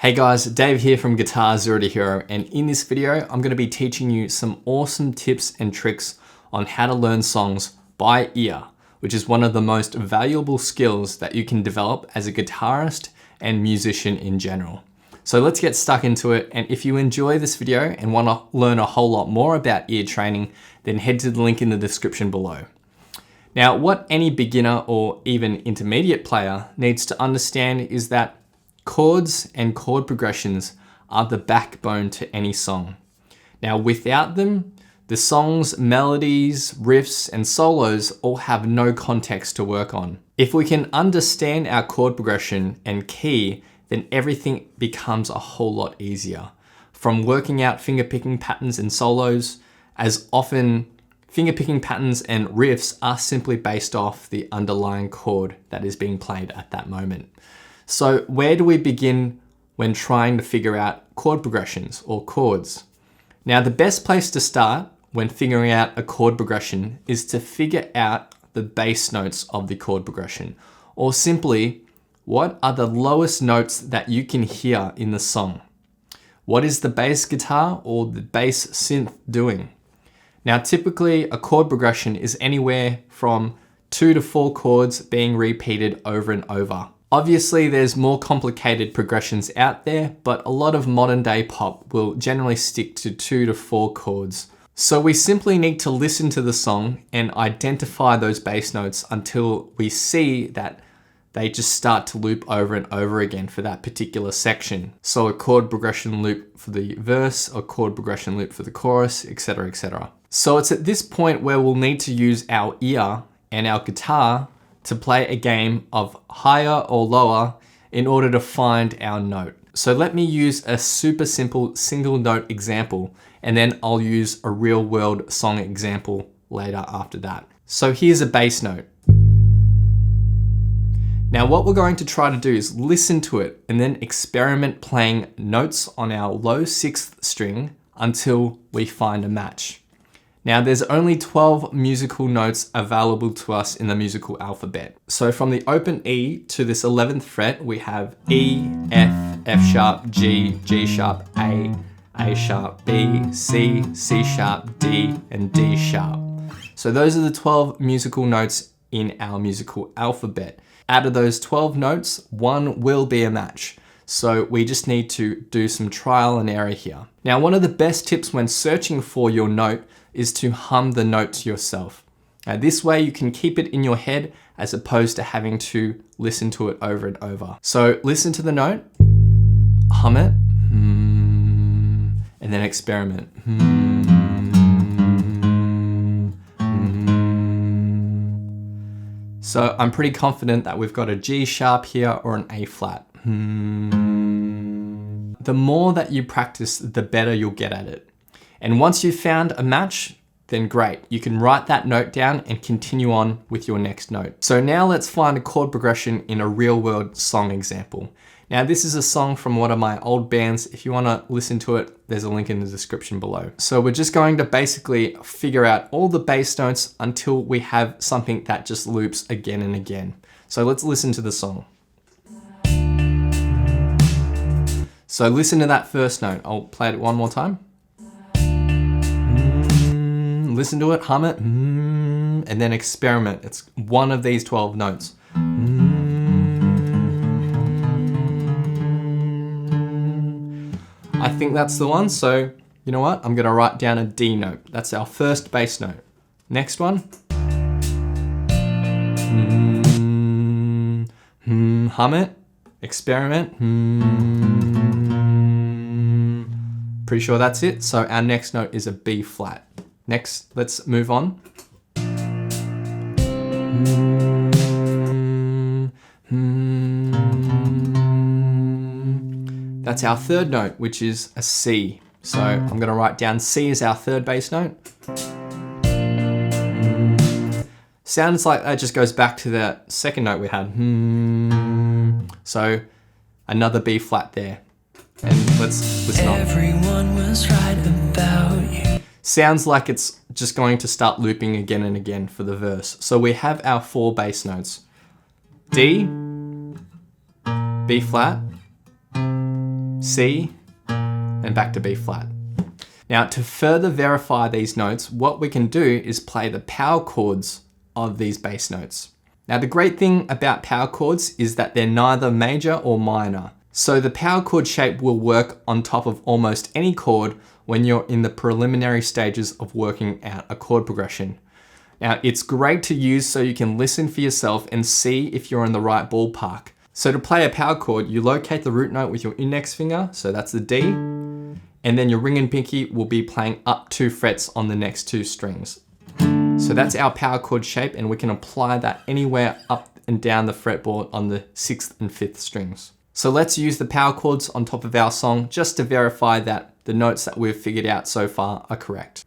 Hey guys, Dave here from Guitar Zero to Hero, and in this video, I'm going to be teaching you some awesome tips and tricks on how to learn songs by ear, which is one of the most valuable skills that you can develop as a guitarist and musician in general. So let's get stuck into it, and if you enjoy this video and want to learn a whole lot more about ear training, then head to the link in the description below. Now, what any beginner or even intermediate player needs to understand is that chords and chord progressions are the backbone to any song. Now, without them, the song's melodies, riffs, and solos all have no context to work on. If we can understand our chord progression and key, then everything becomes a whole lot easier. From working out fingerpicking patterns and solos, as often fingerpicking patterns and riffs are simply based off the underlying chord that is being played at that moment. So where do we begin when trying to figure out chord progressions or chords? Now, the best place to start when figuring out a chord progression is to figure out the bass notes of the chord progression, or simply, what are the lowest notes that you can hear in the song? What is the bass guitar or the bass synth doing? Now, typically a chord progression is anywhere from 2 to 4 chords being repeated over and over. Obviously, there's more complicated progressions out there, but a lot of modern day pop will generally stick to 2 to 4 chords. So we simply need to listen to the song and identify those bass notes until we see that they just start to loop over and over again for that particular section. So a chord progression loop for the verse, a chord progression loop for the chorus, etc., etc. So it's at this point where we'll need to use our ear and our guitar to play a game of higher or lower in order to find our note. So let me use a super simple single note example, and then I'll use a real world song example later after that. So here's a bass note. Now what we're going to try to do is listen to it and then experiment playing notes on our low 6th string until we find a match. Now there's only 12 musical notes available to us in the musical alphabet. So from the open E to this 11th fret, we have E, F, F sharp, G, G sharp, A sharp, B, C, C sharp, D, and D sharp. So those are the 12 musical notes in our musical alphabet. Out of those 12 notes, one will be a match. So we just need to do some trial and error here. Now, one of the best tips when searching for your note is to hum the note to yourself. Now, this way you can keep it in your head as opposed to having to listen to it over and over. So listen to the note, hum it, and then experiment. So I'm pretty confident that we've got a G sharp here or an A flat. The more that you practice, the better you'll get at it. And once you've found a match, then great. You can write that note down and continue on with your next note. So now let's find a chord progression in a real world song example. Now this is a song from one of my old bands. If you want to listen to it, there's a link in the description below. So we're just going to basically figure out all the bass notes until we have something that just loops again and again. So let's listen to the song. So listen to that first note. I'll play it one more time. Listen to it, hum it, and then experiment. It's one of these 12 notes. I think that's the one, so you know what? I'm gonna write down a D note. That's our first bass note. Next one. Hum it, experiment. Pretty sure that's it. So our next note is a B flat. Next, let's move on. That's our third note, which is a C. So I'm gonna write down C as our third bass note. Sounds like that just goes back to that second note we had. So another B flat there. And let's listen on. Everyone was right about you. Sounds like it's just going to start looping again and again for the verse. So we have our 4 bass notes. D, B flat, C, and back to B flat. Now, to further verify these notes, what we can do is play the power chords of these bass notes. Now, the great thing about power chords is that they're neither major or minor. So the power chord shape will work on top of almost any chord when you're in the preliminary stages of working out a chord progression. Now, it's great to use so you can listen for yourself and see if you're in the right ballpark. So to play a power chord, you locate the root note with your index finger, so that's the D, and then your ring and pinky will be playing up 2 frets on the next 2 strings. So that's our power chord shape, and we can apply that anywhere up and down the fretboard on the 6th and 5th strings. So let's use the power chords on top of our song just to verify that the notes that we've figured out so far are correct.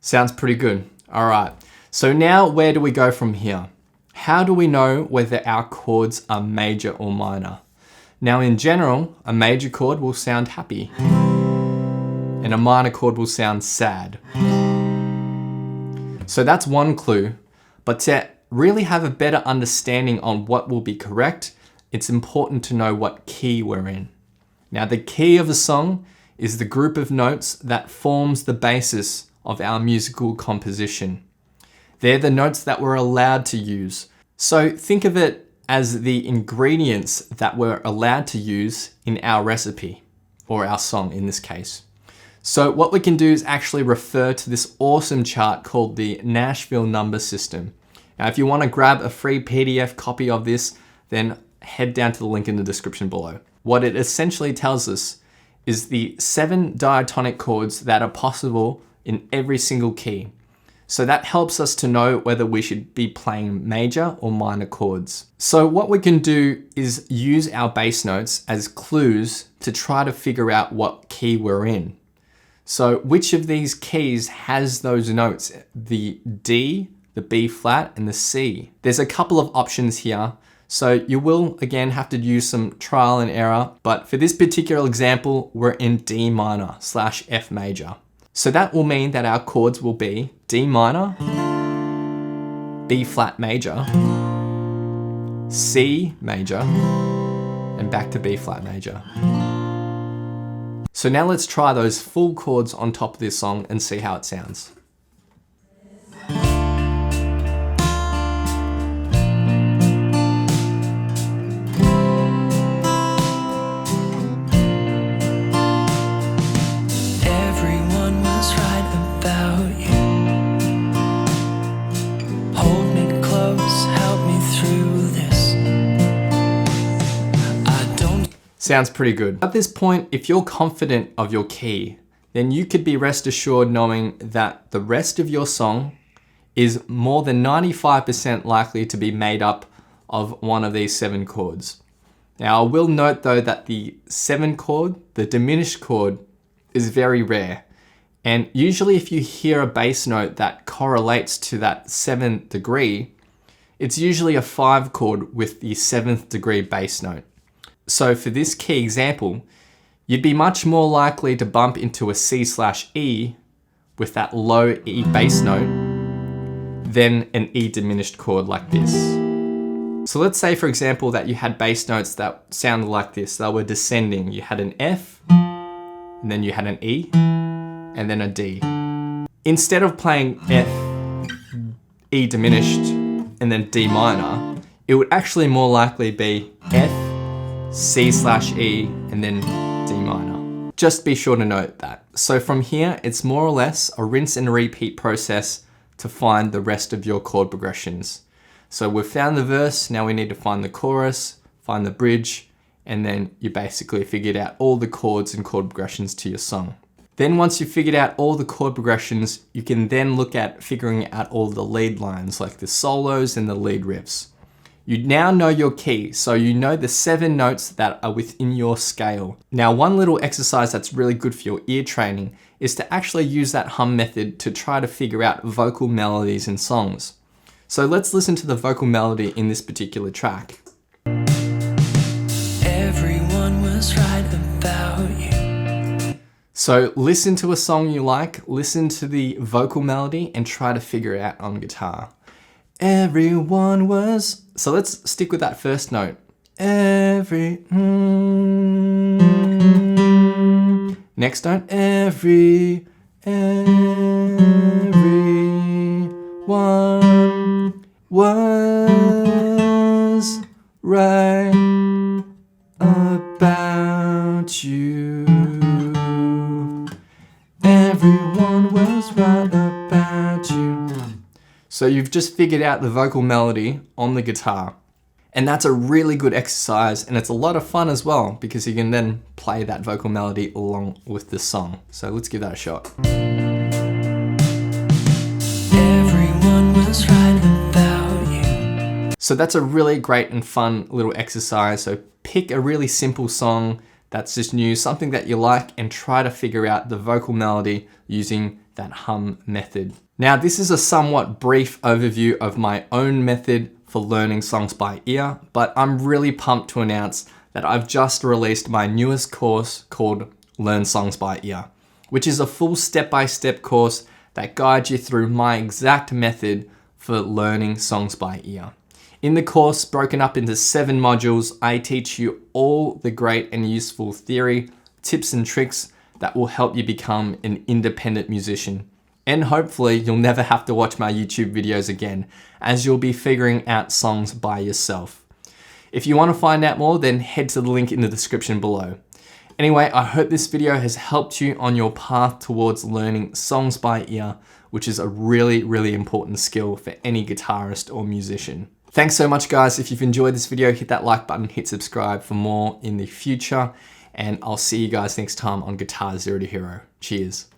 Sounds pretty good. All right, so now where do we go from here? How do we know whether our chords are major or minor? Now, in general, a major chord will sound happy and a minor chord will sound sad. So that's one clue, but to really have a better understanding on what will be correct, it's important to know what key we're in. Now, the key of a song is the group of notes that forms the basis of our musical composition. They're the notes that we're allowed to use. So think of it as the ingredients that we're allowed to use in our recipe, or our song in this case. So what we can do is actually refer to this awesome chart called the Nashville number system. Now, if you want to grab a free PDF copy of this, then head down to the link in the description below. What it essentially tells us is the 7 diatonic chords that are possible in every single key. So that helps us to know whether we should be playing major or minor chords. So what we can do is use our bass notes as clues to try to figure out what key we're in. So which of these keys has those notes? The D, the B flat, and the C. There's a couple of options here. So you will, again, have to use some trial and error, but for this particular example, we're in D minor / F major. So that will mean that our chords will be D minor, B flat major, C major, and back to B flat major. So now let's try those full chords on top of this song and see how it sounds. Sounds pretty good. At this point, if you're confident of your key, then you could be rest assured knowing that the rest of your song is more than 95% likely to be made up of one of these 7 chords. Now, I will note though that the 7 chord, the diminished chord, is very rare. And usually if you hear a bass note that correlates to that 7th degree, it's usually a 5 chord with the 7th degree bass note. So for this key example, you'd be much more likely to bump into a C/E with that low E bass note than an E diminished chord like this. So let's say, for example, that you had bass notes that sounded like this. They were descending. You had an F, and then you had an E, and then a D. Instead of playing F, E diminished, and then D minor, it would actually more likely be F, C/E, and then D minor. Just be sure to note that. So from here, it's more or less a rinse and repeat process to find the rest of your chord progressions. So we've found the verse, now we need to find the chorus, find the bridge, and then you basically figured out all the chords and chord progressions to your song. Then once you've figured out all the chord progressions, you can then look at figuring out all the lead lines, like the solos and the lead riffs. You now know your key, so you know the 7 notes that are within your scale. Now, one little exercise that's really good for your ear training is to actually use that hum method to try to figure out vocal melodies in songs. So let's listen to the vocal melody in this particular track. Everyone was right about you. So listen to a song you like, listen to the vocal melody, and try to figure it out on guitar. Everyone was... So let's stick with that first note. Next note. Everyone was right about you. Everyone was right about you. So you've just figured out the vocal melody on the guitar. And that's a really good exercise, and it's a lot of fun as well because you can then play that vocal melody along with the song. So let's give that a shot. Everyone was right about you. So that's a really great and fun little exercise. So pick a really simple song that's just new, something that you like, and try to figure out the vocal melody using that hum method. Now, this is a somewhat brief overview of my own method for learning songs by ear, but I'm really pumped to announce that I've just released my newest course called Learn Songs by Ear, which is a full step-by-step course that guides you through my exact method for learning songs by ear. In the course, broken up into 7 modules, I teach you all the great and useful theory, tips and tricks that will help you become an independent musician. And hopefully you'll never have to watch my YouTube videos again, as you'll be figuring out songs by yourself. If you want to find out more, then head to the link in the description below. Anyway, I hope this video has helped you on your path towards learning songs by ear, which is a really, really important skill for any guitarist or musician. Thanks so much, guys. If you've enjoyed this video, hit that like button, hit subscribe for more in the future, and I'll see you guys next time on Guitar Zero to Hero. Cheers.